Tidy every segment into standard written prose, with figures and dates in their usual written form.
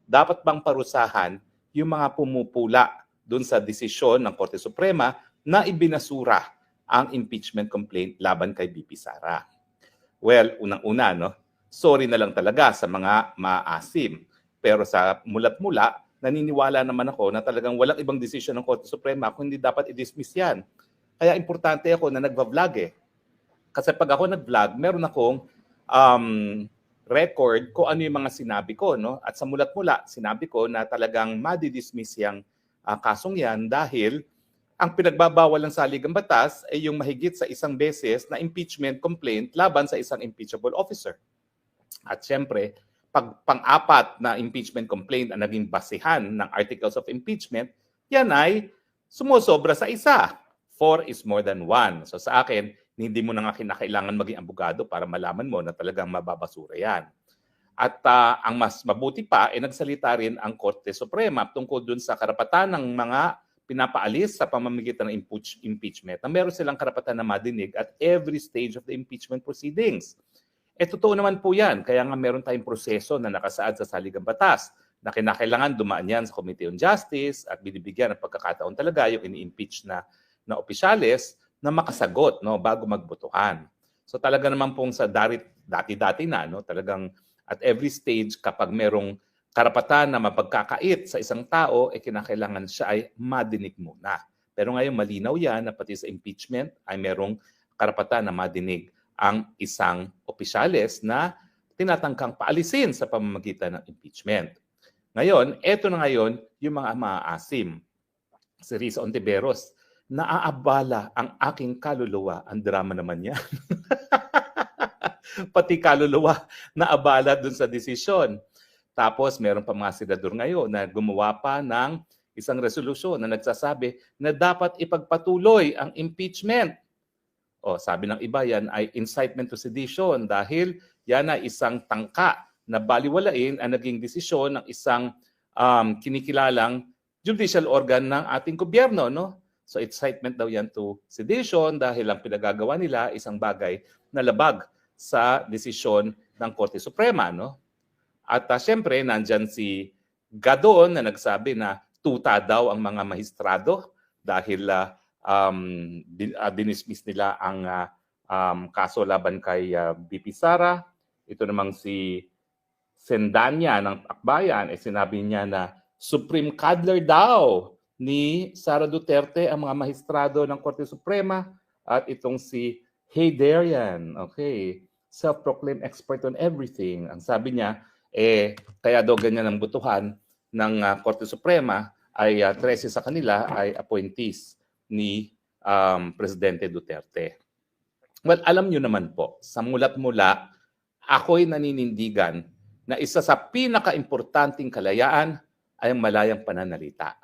dapat bang parusahan yung mga pumupula doon sa desisyon ng Korte Suprema na ibinasura ang impeachment complaint laban kay BP Sara? Well, unang-una, no? Sorry na lang talaga sa mga maasim. Pero sa mulat-mula, naniniwala naman ako na talagang walang ibang desisyon ng Korte Suprema kung hindi dapat i-dismiss yan. Kaya importante ako na nagva-vlog eh. Kasi pag ako nag-vlog, meron akong record kung ano yung mga sinabi ko. No? At sa mulat-mula, sinabi ko na talagang madi-dismiss yung kasong yan dahil ang pinagbabawal ng saligang batas ay yung mahigit sa isang beses na impeachment complaint laban sa isang impeachable officer. At syempre, pag pang-apat na impeachment complaint ang naging basihan ng articles of impeachment, yan ay sumusobra sa isa. 4 is more than 1. So sa akin, hindi mo na nga kinakailangan maging abogado para malaman mo na talagang mababasura yan. At ang mas mabuti pa, nagsalita rin ang Korte Suprema tungkol dun sa karapatan ng mga pinapaalis sa pamamagitan ng impeachment na meron silang karapatan na madinig at every stage of the impeachment proceedings. Totoo naman po yan. Kaya nga meron tayong proseso na nakasaad sa saligang batas na kinakailangan dumaan yan sa Committee on Justice at binibigyan ng pagkakataon talaga yung ini-impeach na opisyales na makasagot bago magbotohan. So talaga naman pong sa dati-dati na, talagang at every stage kapag merong karapatan na mapagkakait sa isang tao, kinakailangan siya ay madinig muna. Pero ngayon malinaw yan na pati sa impeachment ay merong karapatan na madinig ang isang opisyales na tinatangkang paalisin sa pamamagitan ng impeachment. Ngayon, eto na ngayon yung mga maaasim. Si Risa Ontiveros, naaabala ang aking kaluluwa. Ang drama naman yan. Pati kaluluwa naabala dun sa desisyon. Tapos meron pa mga senador ngayon na gumawa pa ng isang resolusyon na nagsasabi na dapat ipagpatuloy ang impeachment. Sabi ng iba yan ay incitement to sedition dahil yan ay isang tangka na baliwalain ang naging desisyon ng isang kinikilalang judicial organ ng ating gobyerno. No? So incitement daw yan to sedition dahil ang pinagagawa nila isang bagay na labag sa desisyon ng Korte Suprema. No? At siyempre, nandyan si Gadon na nagsabi na tuta daw ang mga mahistrado dahil dinismiss nila ang kaso laban kay BP Sara. Ito namang si Sendanya ng Akbayan, sinabi niya na Supreme Cuddler daw ni Sara Duterte ang mga mahistrado ng Korte Suprema. At itong si Heydarian, self-proclaimed expert on everything. Ang sabi niya, kaya daw ganyan ang butuhan ng Korte Suprema ay 13 sa kanila ay appointees ni Presidente Duterte. Well, alam nyo naman po, sa mulat-mula, ako'y naninindigan na isa sa pinaka-importanting kalayaan ay ang malayang pananalita.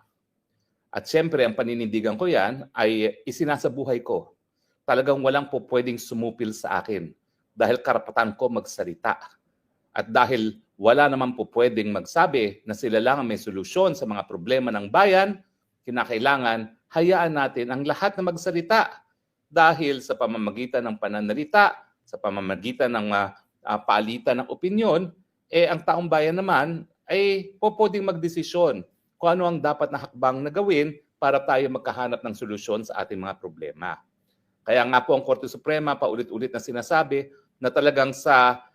At siyempre, ang paninindigan ko yan ay isinasabuhay ko. Talagang walang po pwedeng sumupil sa akin dahil karapatan ko magsalita. At dahil wala naman po pwedeng magsabi na sila lang ang may solusyon sa mga problema ng bayan, kinakailangan hayaan natin ang lahat na magsalita dahil sa pamamagitan ng pananalita, sa pamamagitan ng palitan ng opinyon, ang taong bayan naman ay pwedeng magdesisyon kung ano ang dapat na hakbang na gawin para tayo magkahanap ng solusyon sa ating mga problema. Kaya nga po ang Korte Suprema paulit-ulit na sinasabi na talagang sa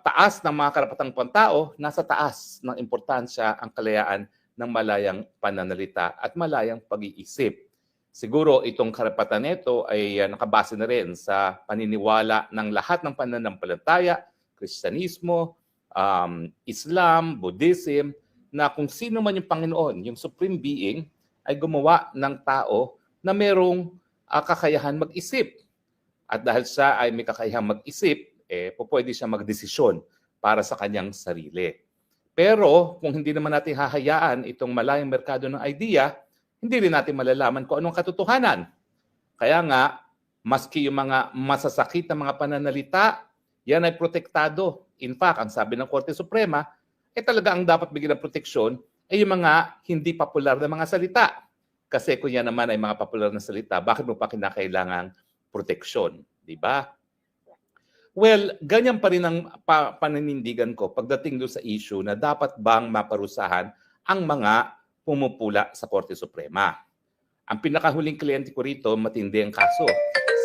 taas ng mga karapatang pantao, nasa taas ng importansya ang kalayaan ng malayang pananalita at malayang pag-iisip. Siguro itong karapatan nito ay nakabase na rin sa paniniwala ng lahat ng pananampalataya, Kristyanismo, Islam, Buddhism, na kung sino man yung Panginoon, yung Supreme Being, ay gumawa ng tao na merong kakayahan mag-isip. At dahil siya ay may kakayahan mag-isip, pwede siya magdesisyon para sa kanyang sarili. Pero kung hindi naman natin hahayaan itong malayang merkado ng idea, hindi rin natin malalaman kung anong katotohanan. Kaya nga, maski yung mga masasakit na mga pananalita, yan ay protektado. In fact, ang sabi ng Korte Suprema, talaga ang dapat bigyan ng proteksyon ay yung mga hindi popular na mga salita. Kasi kung yan naman ay mga popular na salita, bakit mo pa kinakailangang proteksyon? Di ba? Well, ganyan pa rin ang paninindigan ko pagdating doon sa issue na dapat bang maparusahan ang mga pumupula sa Korte Suprema. Ang pinakahuling kliyente ko rito, matindi ang kaso,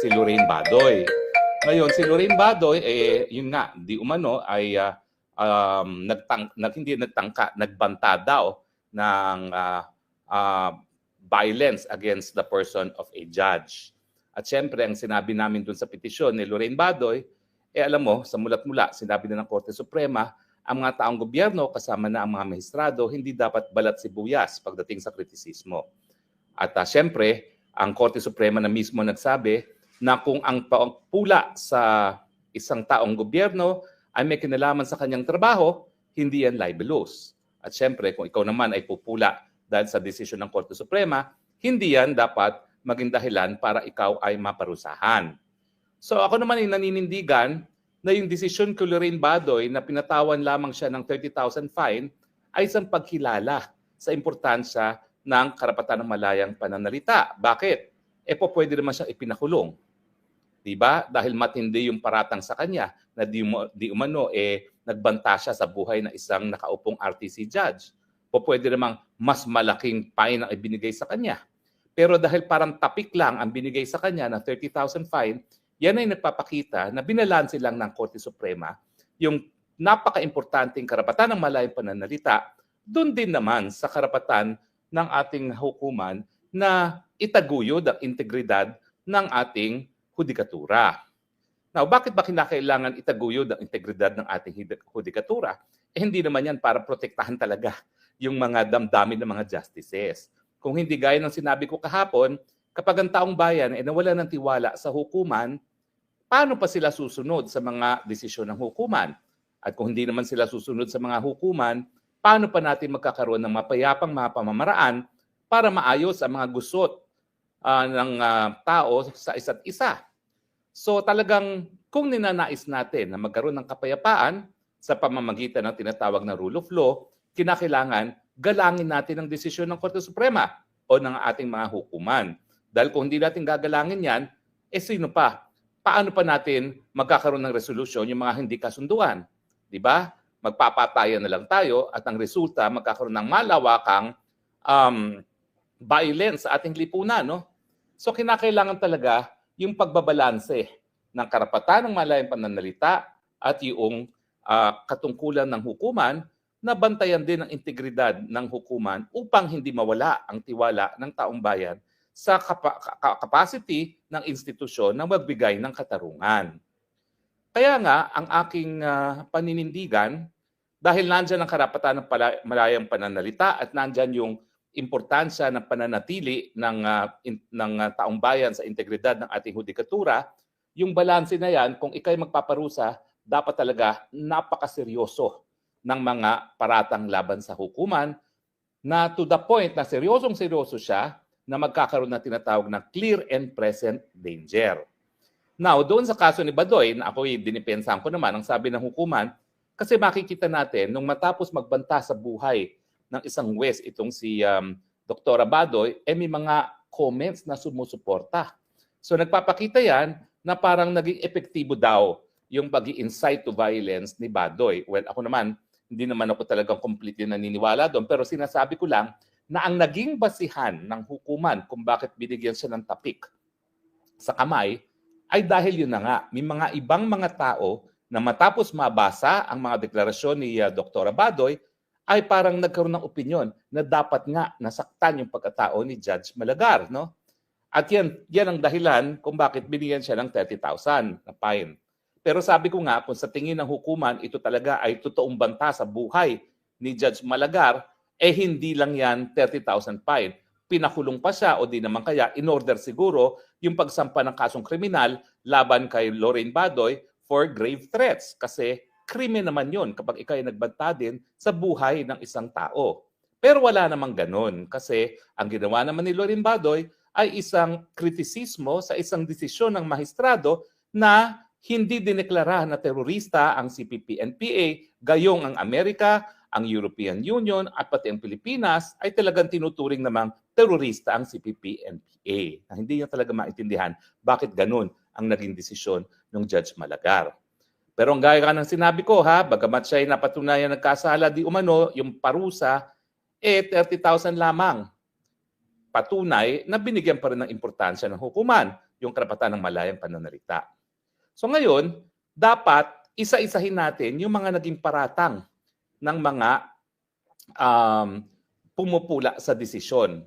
si Lorraine Badoy. Ngayon, si Lorraine Badoy, yun nga, di umano ay hindi nagtangka, nagbanta daw ng violence against the person of a judge. At syempre, ang sinabi namin dun sa petisyon ni Lorraine Badoy, alam mo, sa mulat-mula, sinabi na ng Korte Suprema, ang mga taong gobyerno, kasama na ang mga maestrado, hindi dapat balat sibuyas pagdating sa kritisismo. At syempre, ang Korte Suprema na mismo nagsabi na kung ang pula sa isang taong gobyerno ay may kinalaman sa kanyang trabaho, hindi yan libelous. At syempre, kung ikaw naman ay pupula dahil sa desisyon ng Korte Suprema, hindi yan dapat maging dahilan para ikaw ay maparusahan. So ako naman ay naninindigan na yung desisyon ko Lorraine Badoy na pinatawan lamang siya ng 30,000 fine ay isang pagkilala sa importansya ng karapatan ng malayang pananalita. Bakit? Pwede naman siyang ipinakulong. Diba? Dahil matindi yung paratang sa kanya na di umano nagbanta siya sa buhay ng isang nakaupong RTC judge. Pwede namang mas malaking fine ang ibinigay sa kanya. Pero dahil parang tapik lang ang binigay sa kanya na 30,000 fine, yan ay nagpapakita na binalanse lang ng Korte Suprema yung napaka-importanting karapatan ng malayang pananalita, doon din naman sa karapatan ng ating hukuman na itaguyod ang integridad ng ating hudikatura. Now, bakit ba kinakailangan itaguyod ang integridad ng ating hudikatura? Hindi naman yan para protektahan talaga yung mga damdamin ng mga justices. Kung hindi gaya ng sinabi ko kahapon, kapag ang taong bayan ay nawala ng tiwala sa hukuman, paano pa sila susunod sa mga desisyon ng hukuman? At kung hindi naman sila susunod sa mga hukuman, paano pa natin magkakaroon ng mapayapang mga pamamaraan para maayos ang mga gusot ng tao sa isa't isa? So talagang kung ninanais natin na magkaroon ng kapayapaan sa pamamagitan ng tinatawag na rule of law, kinakailangan galangin natin ang desisyon ng Korte Suprema o ng ating mga hukuman. Dahil kung hindi natin gagalangin yan, sino pa? Paano pa natin magkakaroon ng resolusyon yung mga hindi kasunduan? Di ba? Magpapatayan na lang tayo at ang resulta magkakaroon ng malawakang violence sa ating lipunan. No? So kinakailangan talaga yung pagbabalanse ng karapatan ng malayang pananalita at yung katungkulan ng hukuman na bantayan din ang integridad ng hukuman upang hindi mawala ang tiwala ng taong bayan sa capacity ng institusyon na magbigay ng katarungan. Kaya nga, ang aking paninindigan, dahil nandyan ang karapatan ng malayang pananalita at nandyan yung importansya ng pananatili ng taong bayan sa integridad ng ating hudikatura, yung balanse na yan, kung ikay magpaparusa, dapat talaga napakaseryoso ng mga paratang laban sa hukuman na to the point na seryosong-seryoso siya na magkakaroon na tinatawag na clear and present danger. Now, doon sa kaso ni Badoy, na ako'y dinipensahan ko naman, ang sabi ng hukuman, kasi makikita natin, nung matapos magbanta sa buhay ng isang West, itong si Dr. Badoy, may mga comments na sumusuporta. So nagpapakita yan na parang naging epektibo daw yung pag-i-incite to violence ni Badoy. Well, ako naman, hindi naman ako talagang completely naniniwala doon, pero sinasabi ko lang na ang naging basihan ng hukuman kung bakit binigyan siya ng tapik sa kamay ay dahil yun na nga, may mga ibang mga tao na matapos mabasa ang mga deklarasyon ni Dr. Badoy ay parang nagkaroon ng opinyon na dapat nga nasaktan yung pagkatao ni Judge Malagar. No? At yan ang dahilan kung bakit binigyan siya ng 30,000 na fine. Pero sabi ko nga, kung sa tingin ng hukuman, ito talaga ay totoong banta sa buhay ni Judge Malagar, hindi lang yan 30,000 fine. Pinakulong pa siya o di naman kaya in-order siguro yung pagsampa ng kasong kriminal laban kay Lorraine Badoy for grave threats. Kasi krimen naman yun kapag ikaw ay nagbanta din sa buhay ng isang tao. Pero wala namang ganun kasi ang ginawa naman ni Lorraine Badoy ay isang kritisismo sa isang desisyon ng mahistrado na hindi dineklara na terorista ang CPP-NPA, gayong ang Amerika, ang European Union at pati ang Pilipinas ay talagang tinuturing namang terorista ang CPP-NPA. Na hindi niya talaga maintindihan bakit ganun ang naging desisyon ng Judge Malagar. Pero ang gaya ng sinabi ko ha, bagamat siya ay napatunayan nagkasala di umano, yung parusa, 30,000 lamang. Patunay na binigyan pa rin ng importansya ng hukuman yung karapatan ng malayang pananalita. So ngayon, dapat isa-isahin natin yung mga naging paratang ng mga pumupula sa desisyon.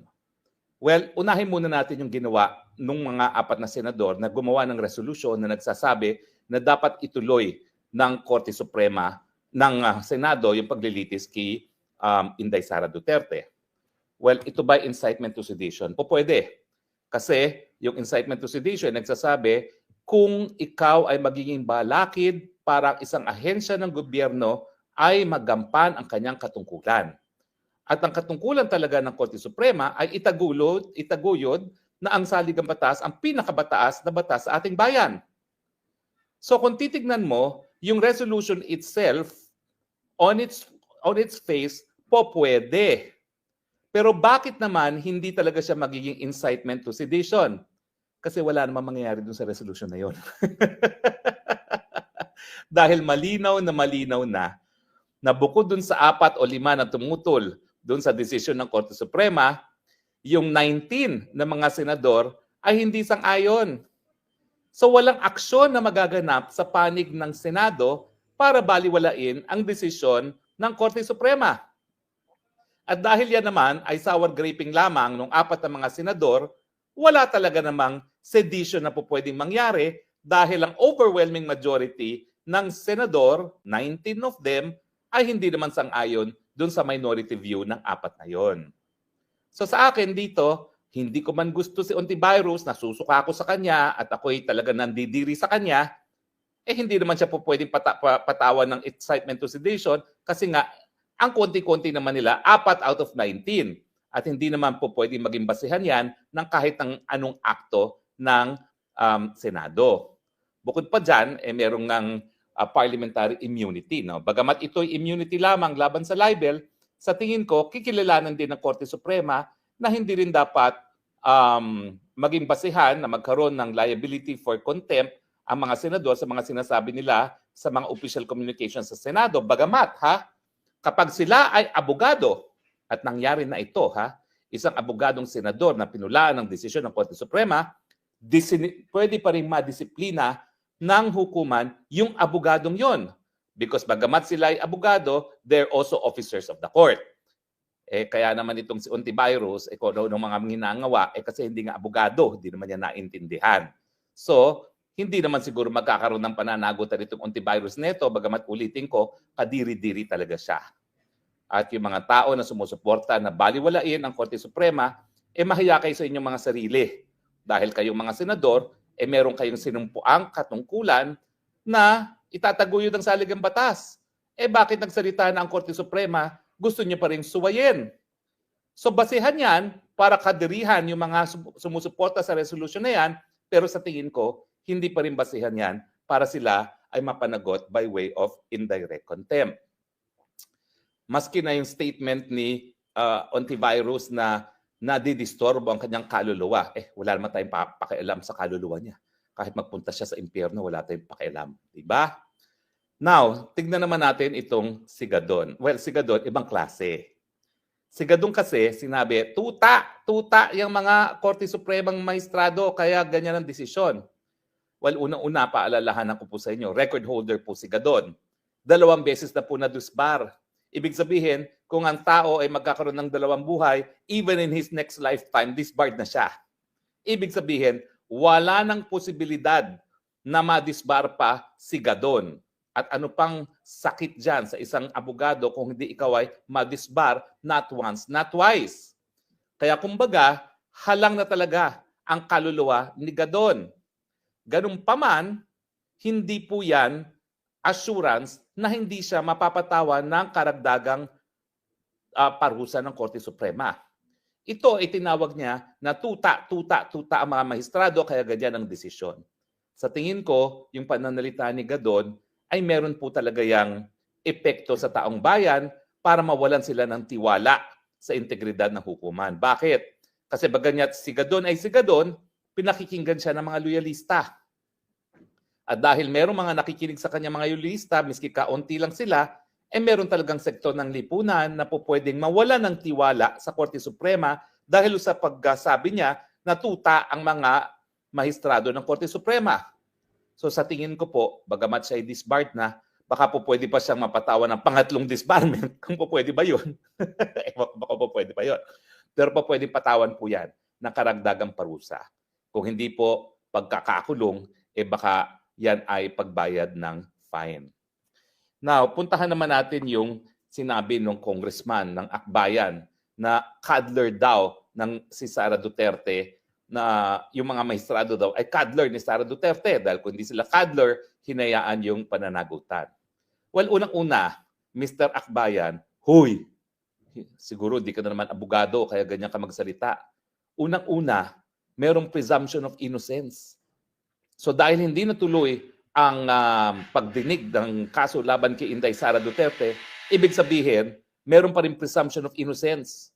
Well, unahin muna natin yung ginawa ng mga 4 na senador na gumawa ng resolusyon na nagsasabi na dapat ituloy ng Korte Suprema ng Senado yung paglilitis kay Inday Sara Duterte. Well, ito ba incitement to sedition? O pwede. Kasi yung incitement to sedition nagsasabi kung ikaw ay magiging balakid para isang ahensya ng gobyerno ay magampan ang kanyang katungkulan. At ang katungkulan talaga ng Korte Suprema ay itaguyod na ang saligang batas ang pinakabataas na batas sa ating bayan. So kung titignan mo, yung resolution itself on its face po pwede. Pero bakit naman hindi talaga siya magiging incitement to sedition? Kasi wala namang mangyayari dun sa resolution na yon. Dahil malinaw na bukod dun sa 4 o 5 na tumutol dun sa desisyon ng Korte Suprema, yung 19 na mga senador ay hindi sang-ayon. So walang aksyon na magaganap sa panig ng Senado para baliwalain ang desisyon ng Korte Suprema. At dahil yan naman ay sour graping lamang ng 4 na mga senador, wala talaga namang sedition na po pwedeng mangyari dahil ang overwhelming majority ng senador, 19 of them, ay hindi naman sang-ayon dun sa minority view ng 4 na yon. So sa akin dito, hindi ko man gusto si Ontiveros, nasusuka ako sa kanya at ako'y talaga nandidiri sa kanya, hindi naman siya po pwedeng patawan ng incitement to sedition kasi nga, ang konti-konti naman nila, 4 out of 19. At hindi naman po pwedeng maging basihan yan ng kahit ng anong akto ng Senado. Bukod pa dyan, merong ng parliamentary immunity. No? Bagamat ito'y immunity lamang laban sa libel, sa tingin ko, kikilalanan din ng Korte Suprema na hindi rin dapat maging basihan na magkaroon ng liability for contempt ang mga senador sa mga sinasabi nila sa mga official communications sa Senado. Bagamat, kapag sila ay abogado, at nangyari na ito, isang abogadong senador na pinulaan ng desisyon ng Korte Suprema, pwede pa rin madisiplina ng hukuman yung abogadong yon. Because bagamat sila ay abogado, they're also officers of the court. Kaya naman itong si Ontiveros, kung daw ng mga ginangawa, kasi hindi nga abogado, hindi naman niya naintindihan. So, hindi naman siguro magkakaroon ng pananagutan itong Ontiveros neto, bagamat ulitin ko, kadiri-diri talaga siya. At yung mga tao na sumusuporta na baliwalain ang Korte Suprema, mahiya kayo sa inyong mga sarili. Dahil kayong mga senador, meron kayong sinumpuang katungkulan na itataguyod ang saligang batas. Bakit nagsalita na ang Korte Suprema, gusto niyo pa rin suwayin? So basihan yan para kadirihan yung mga sumusuporta sa resolution na yan, pero sa tingin ko, hindi pa rin basihan yan para sila ay mapanagot by way of indirect contempt. Maski na yung statement ni Ontiveros na nadidisturbo ang kanyang kaluluwa, wala naman tayong pakialam sa kaluluwa niya. Kahit magpunta siya sa impyerno, wala tayong pakialam. Diba? Now, tignan naman natin itong si Gadon. Well, si Gadon, ibang klase. Si Gadon kasi, sinabi, tuta yung mga Korte Supremang maestrado, kaya ganyan ang desisyon. Well, unang-una, paalalahanan ko po sa inyo, record holder po si Gadon. 2 beses na po nadusbar. Ibig sabihin, kung ang tao ay magkakaroon ng 2 buhay, even in his next lifetime, disbarred na siya. Ibig sabihin, wala nang posibilidad na madisbar pa si Gadon. At ano pang sakit dyan sa isang abogado kung hindi ikaw ay madisbar not once, not twice. Kaya kumbaga, halang na talaga ang kaluluwa ni Gadon. Ganun pa man, hindi po yan assurance na hindi siya mapapatawan ng karagdagang parusa ng Korte Suprema. Ito ay tinawag niya na tuta ang mga maestrado kaya ganyan ang desisyon. Sa tingin ko, yung pananalita ni Gadon ay meron po talaga yung epekto sa taong bayan para mawalan sila ng tiwala sa integridad ng hukuman. Bakit? Kasi baganya't si Gadon ay si Gadon, pinakikinggan siya ng mga loyalista. At dahil merong mga nakikinig sa kanya mga yulista, miski kaunti lang sila, meron talagang sektor ng lipunan na po pwedeng mawala ng tiwala sa Korte Suprema dahil sa pagsabi niya na tuta ang mga mahistrado ng Korte Suprema. So sa tingin ko po, bagamat siya ay disbarred na, baka po pwede pa siyang mapatawan ng pangatlong disbarment. Kung po pwede ba yun? Baka po pwede pa yun. Pero po pwede patawan po yan ng karagdagang parusa. Kung hindi po pagkakakulong, baka yan ay pagbayad ng fine. Now, puntahan naman natin yung sinabi ng congressman ng Akbayan na cuddler daw ng si Sara Duterte, na yung mga maestrado daw ay cuddler ni Sara Duterte dahil kung hindi sila cuddler, hinayaan yung pananagutan. Well, unang-una, Mr. Akbayan, huy, siguro di ka na naman abogado kaya ganyan ka magsalita. Unang-una, merong presumption of innocence. So dahil hindi natuloy ang pagdinig ng kaso laban kay Inday Sara Duterte, ibig sabihin, meron pa rin presumption of innocence.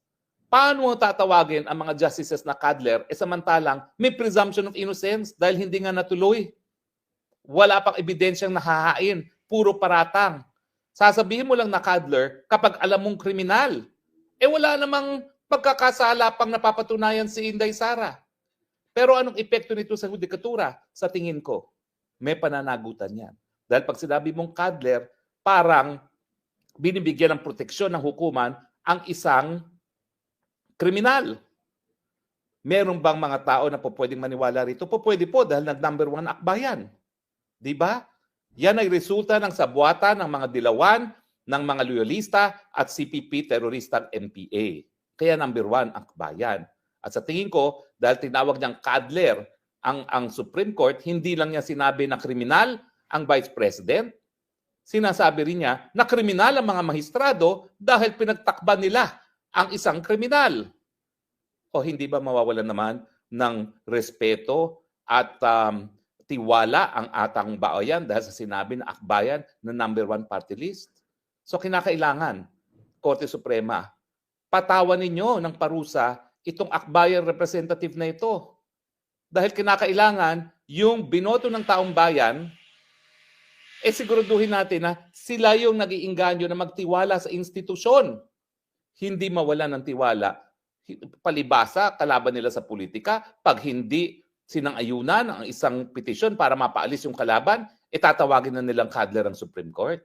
Paano mo tatawagin ang mga justices na cuddler samantalang may presumption of innocence dahil hindi nga natuloy? Wala pang ebidensyang nahahain, puro paratang. Sasabihin mo lang na cuddler kapag alam mong kriminal. Wala namang pagkakasala pang napapatunayan si Inday Sara. Pero anong epekto nito sa hudikatura? Sa tingin ko, may pananagutan yan. Dahil pag sinabi mong cuddler, parang binibigyan ng proteksyon ng hukuman ang isang kriminal. Meron bang mga tao na po pwedeng maniwala rito? Po pwede po dahil nag-number 1 Akbayan. Di ba? Yan ay resulta ng sabuatan ng mga dilawan, ng mga loyalista at CPP teroristang MPA. Kaya number 1 Akbayan. At sa tingin ko, dahil tinawag niyang cuddler ang Supreme Court, hindi lang niya sinabi na kriminal ang Vice President, sinasabi rin niya na kriminal ang mga mahistrado dahil pinagtakban nila ang isang kriminal. O hindi ba mawawalan naman ng respeto at tiwala ang atang bayan dahil sa sinabi na Akbayan na number 1 party list? So kinakailangan, Korte Suprema, patawan ninyo ng parusa itong Akbayan representative na ito. Dahil kinakailangan yung binoto ng taong bayan, siguraduhin natin na sila yung nag-iinganyo na magtiwala sa institusyon. Hindi mawala ng tiwala. Palibasa, kalaban nila sa politika. Pag hindi sinang-ayunan ang isang petisyon para mapaalis yung kalaban, tatawagin na nilang cuddler ang Supreme Court.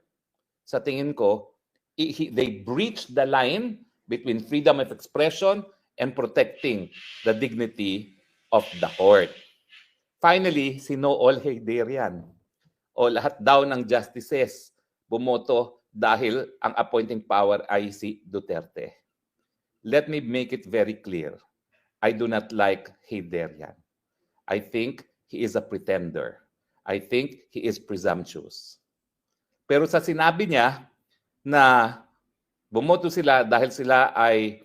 Sa tingin ko, they breached the line between freedom of expression and protecting the dignity of the court. Finally, si Noel Heyderian o lahat daw ng justices bumoto dahil ang appointing power ay si Duterte. Let me make it very clear. I do not like Heyderian. I think he is a pretender. I think he is presumptuous. Pero sa sinabi niya na bumoto sila dahil sila ay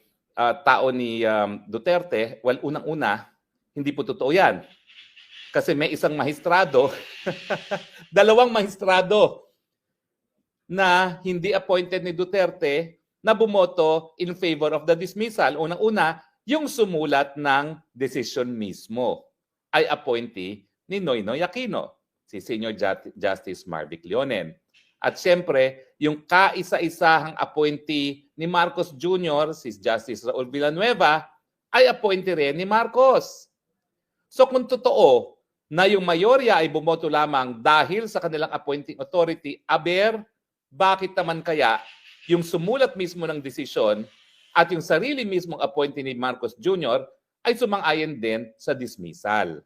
tao ni Duterte, well, unang-una, hindi po totoo yan. Kasi may isang mahistrado, dalawang mahistrado na hindi appointed ni Duterte na bumoto in favor of the dismissal. Unang-una, yung sumulat ng decision mismo ay appointee ni Noynoy Aquino, si Senior Justice Marvic Leonen. At siyempre, yung kaisa-isahang appointee ni Marcos Jr., si Justice Raul Villanueva, ay appointee rin ni Marcos. So kung totoo na yung mayorya ay bumoto lamang dahil sa kanilang appointing authority, bakit naman kaya yung sumulat mismo ng desisyon at yung sarili mismong appointee ni Marcos Jr. ay sumang-ayon din sa dismissal?